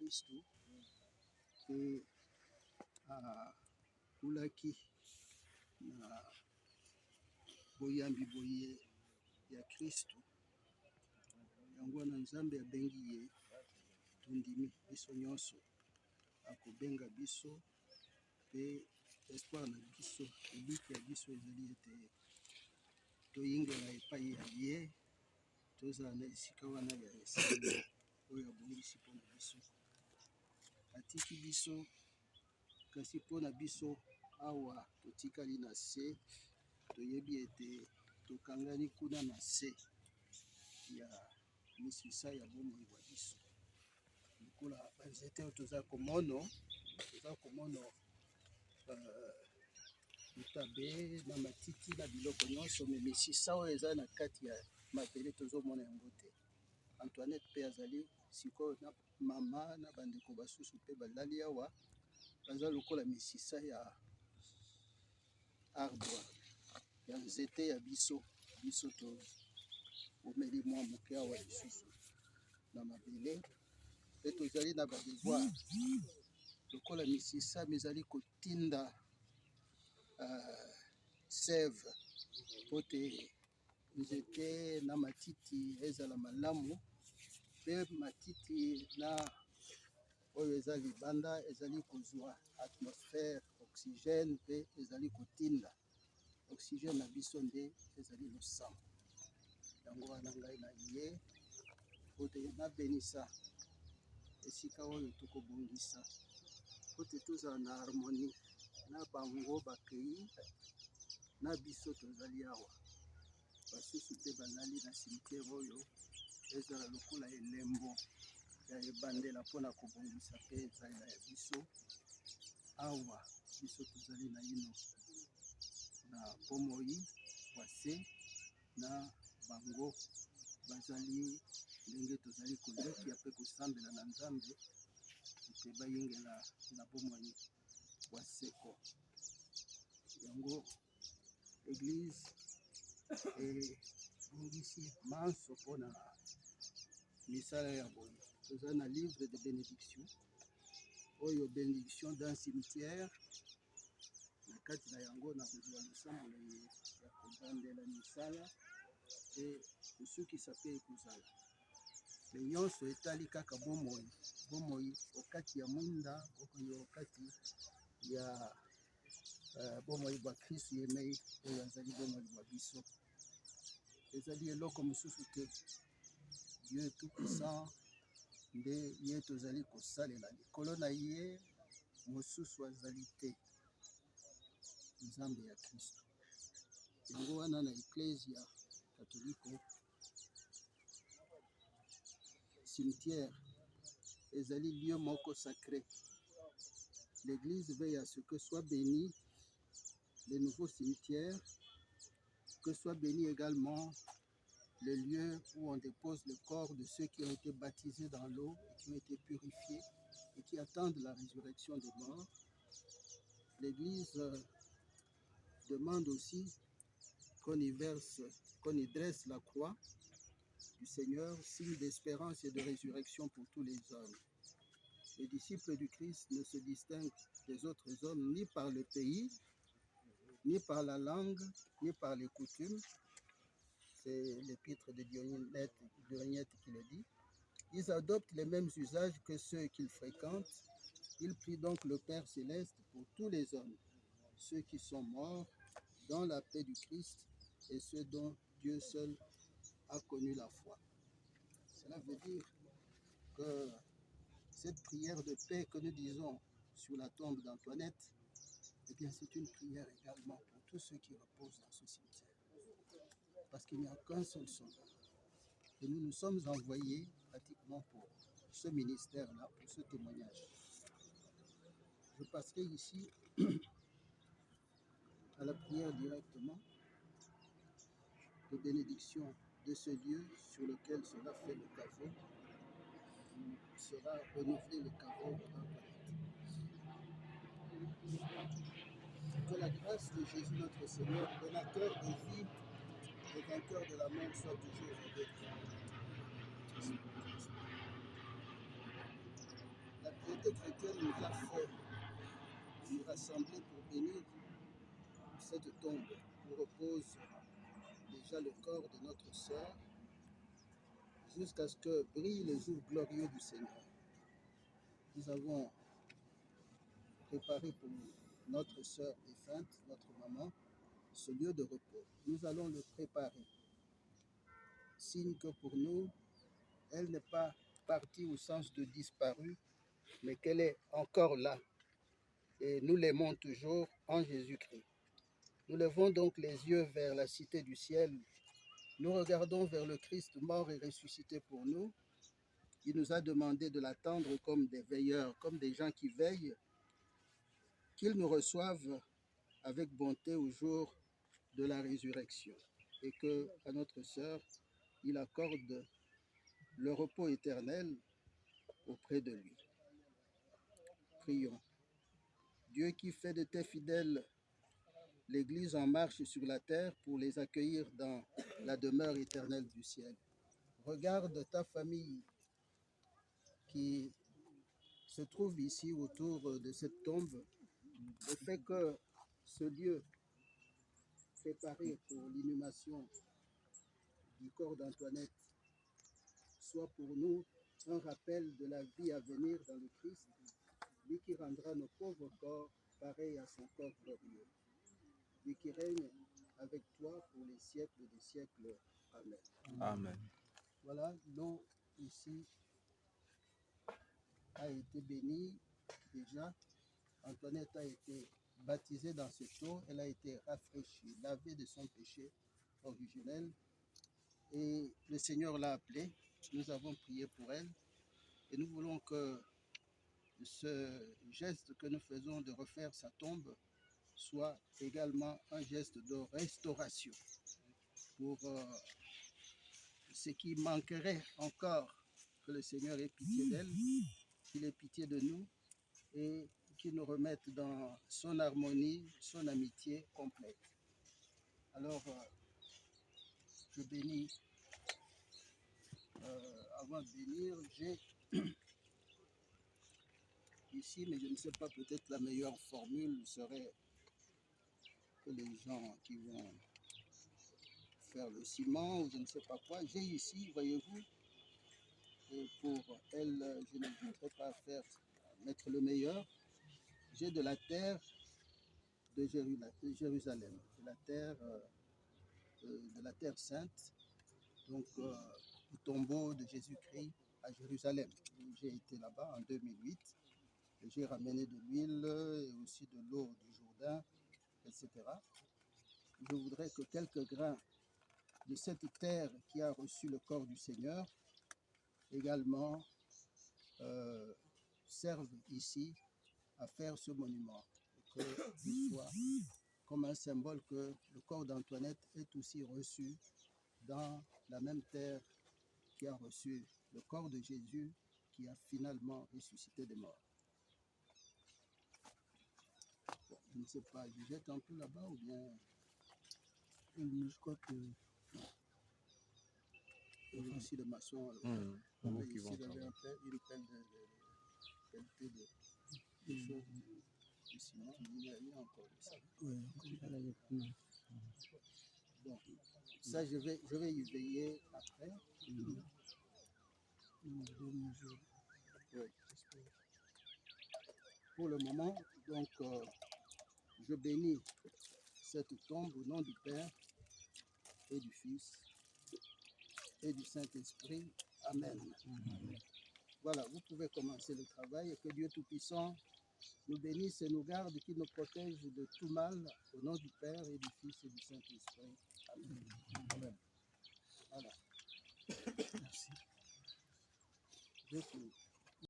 Kristo mpe akulaki na boyambi boye ya Kristo. Yango wana Nzambe abengi ye tondimi biso nyonso, akobenga biso mpe espoir na biso, eliki ya biso ezali ete toyingela epai ya ye, tozala na esika wana ya esengo oyo abongisi mpona biso. Atiki biso kasi mpona biso awa totikali na se, toyebi ete tokangani kuna na se ya misisa ya bomoi bwa biso. Lokola banzete oyo toza komona mutabe na matiti na biloko nyonso, me misisa oyo eza na kati ya mabele tozomona yango te. Antoinette mpe azali sikoyo na mama na bandeko basusu mpe balali awa, baza lokola misisa ya arbre ya nzete ya biso omeli mwa moke awa lisusu na mabele, mpe tozali na badevoir lokola misisa mizali kotinda sève po te nzete na matiti ezala malamu, mpe matiti na oyo eza libanda ezali kozwa atmosphère oxygène, mpe ezali kotinda oxygène na biso nde ezali losambo. Yango wana ngai na ye po te nabenisa esika oyo tokobongisa po te tozala na harmonie na bango bakei na biso tozali awa. Basusu mpe balali na cimetière oyo ezala lokola elembo ya ebandela mpona kobongisa mpe ezalela ya biso awa. Biso tozali na ino na bomoi wase na bango bazali ndenge tozali kolekia mpe kosambela na Nzambe ete bayingela na bomoi wa seko. Yango Église ebongisi manso mpona misala ya boye. Toza na livre de bénédiction oyo bénédiction d'un cimetière, na kati na yango na kozwa losambo ya kobandela misala mpe kosukisa mpe ekozala. Me nyonso etali kaka bomoi okati ya mwinda okoyo okati ya bomoi bwa Kristo yemei oyo azali bomoi bwa biso. Ezali eloko mosusu te, Dieu tout puissant nde ye tozali kosalela. Likolo na ye mosusu azali te, Nzambe ya Kristo. Yango wana na Ecclesia Catholique, cimetière ezali lieu moko sacré. L'Église veille à ce que soit béni les nouveaux cimetières, que soit béni également le lieu où on dépose le corps de ceux qui ont été baptisés dans l'eau et qui ont été purifiés et qui attendent la résurrection des morts. L'Église demande aussi qu'on y dresse la croix du Seigneur, signe d'espérance et de résurrection pour tous les hommes. Les disciples du Christ ne se distinguent des autres hommes ni par le pays, ni par la langue, ni par les coutumes. C'est l'épître de Dionyette qui le dit. Ils adoptent les mêmes usages que ceux qu'ils fréquentent. Ils prient donc le Père céleste pour tous les hommes, ceux qui sont morts dans la paix du Christ et ceux dont Dieu seul a connu la foi. Cela veut dire que cette prière de paix que nous disons sur la tombe d'Antoinette, eh bien c'est une prière également pour tous ceux qui reposent dans ce cimetière. Parce qu'il n'y a qu'un seul sauveur. Et nous nous sommes envoyés pratiquement pour ce ministère-là, pour ce témoignage. Je passerai ici à la prière directement de bénédiction de ce lieu sur lequel sera fait le caveau, où sera renouvelé le caveau d'Antoinette. Que la grâce de Jésus notre Seigneur, donateur de vie et vainqueur de la mort, soit toujours avec vous. communauté chrétienne nous a fait nous rassembler pour bénir cette tombe où repose déjà le corps de notre sœur, jusqu'à ce que brille le jour glorieux du Seigneur. Nous avons préparé pour notre sœur défunte, notre maman, ce lieu de repos. Nous allons le préparer, signe que pour nous, elle n'est pas partie au sens de disparue, mais qu'elle est encore là. Et nous l'aimons toujours en Jésus-Christ. Nous levons donc les yeux vers la cité du ciel. Nous regardons vers le Christ mort et ressuscité pour nous. Il nous a demandé de l'attendre comme des veilleurs, comme des gens qui veillent, qu'il nous reçoive avec bonté au jour de la résurrection. Et que, à notre sœur, il accorde le repos éternel auprès de lui. Prions. Dieu qui fait de tes fidèles l'Église en marche sur la terre pour les accueillir dans la demeure éternelle du ciel. Regarde ta famille qui se trouve ici autour de cette tombe et fait que ce lieu préparé pour l'inhumation du corps d'Antoinette soit pour nous un rappel de la vie à venir dans le Christ, lui qui rendra nos pauvres corps pareils à son corps glorieux, lui qui règne avec toi pour les siècles des siècles. Amen. Amen. Voilà, l'eau ici a été bénie déjà. Antoinette a été baptisée dans cette eau, elle a été rafraîchie, lavée de son péché originel. Et le Seigneur l'a appelée, nous avons prié pour elle. Et nous voulons que ce geste que nous faisons de refaire sa tombe soit également un geste de restauration pour ce qui manquerait encore, que le Seigneur ait pitié d'elle, qu'il ait pitié de nous et qu'il nous remette dans son harmonie, son amitié complète. Alors, je bénis, avant de bénir, j'ai ici, mais je ne sais pas, peut-être la meilleure formule serait que les gens qui vont faire le ciment ou je ne sais pas quoi, j'ai ici, voyez-vous, et pour elle, je ne voudrais pas mettre le meilleur, j'ai de la terre de Jérusalem, de la terre sainte, donc le tombeau de Jésus-Christ à Jérusalem. J'ai été là-bas en 2008, et j'ai ramené de l'huile et aussi de l'eau du Jourdain, etc. Je voudrais que quelques grains de cette terre qui a reçu le corps du Seigneur également servent ici à faire ce monument, et qu'il soit comme un symbole que le corps d'Antoinette est aussi reçu dans la même terre qui a reçu le corps de Jésus qui a finalement ressuscité des morts. Bon, je ne sais pas, je jette un peu là-bas ou bien je crois que ici le maçon ici il avait une pelle de choses du ciment, il y a encore de ça. Bon, ça je vais y veiller après. Oui. Pour le moment, donc, je bénis cette tombe au nom du Père et du Fils et du Saint-Esprit. Amen. Voilà, vous pouvez commencer le travail et que Dieu Tout-Puissant nous bénisse et nous garde, qu'il nous protège de tout mal au nom du Père et du Fils et du Saint-Esprit. Amen. Amen. Voilà. Merci.